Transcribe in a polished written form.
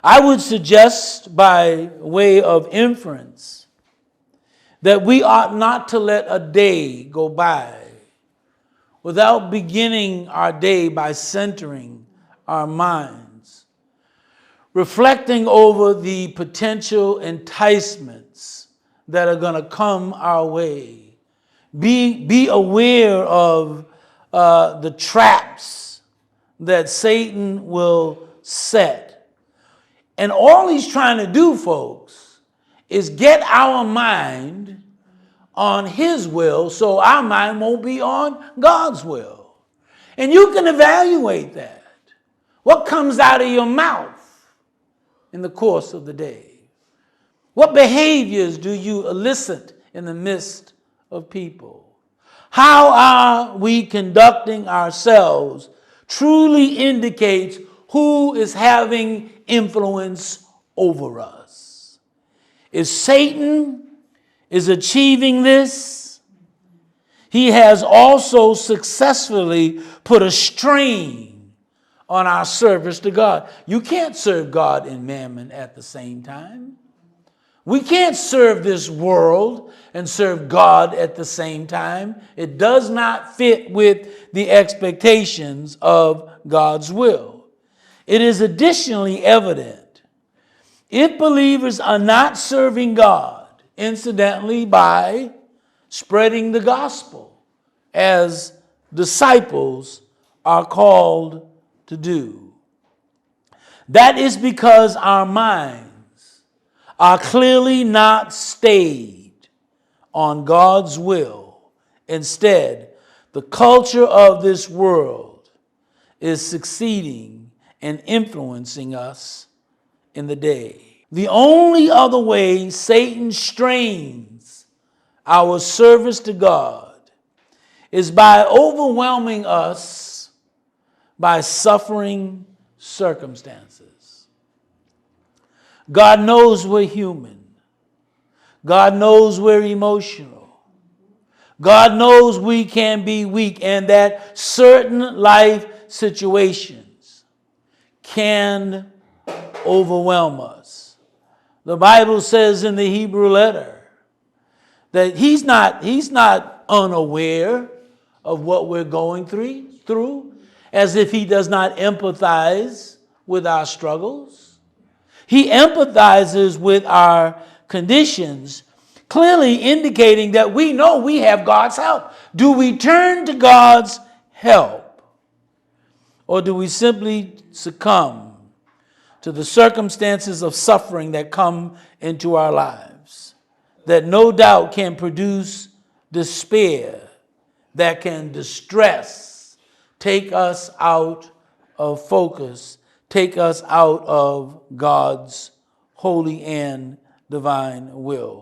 I would suggest by way of inference that we ought not to let a day go by without beginning our day by centering our minds, reflecting over the potential enticements that are going to come our way. Be aware of the traps that Satan will set. And all he's trying to do, folks, is get our mind on his will so our mind won't be on God's will. And you can evaluate that. What comes out of your mouth in the course of the day? What behaviors do you elicit in the midst of people? How are we conducting ourselves truly indicates who is having influence over us. If Satan is achieving this, he has also successfully put a strain on our service to God. You can't serve God and mammon at the same time. We can't serve this world and serve God at the same time. It does not fit with the expectations of God's will. It is additionally evident if believers are not serving God, incidentally, by spreading the gospel as disciples are called to do. That is because our minds are clearly not stayed on God's will. Instead, the culture of this world is succeeding and influencing us in the day. The only other way Satan strains our service to God is by overwhelming us by suffering circumstances. God knows we're human. God knows we're emotional. God knows we can be weak and that certain life situations can overwhelm us. The Bible says in the Hebrew letter that he's not unaware of what we're going through, as if he does not empathize with our struggles. He empathizes with our conditions, clearly indicating that we know we have God's help. Do we turn to God's help, or do we simply succumb to the circumstances of suffering that come into our lives, that no doubt can produce despair, that can distress, take us out of focus, take us out of God's holy and divine will?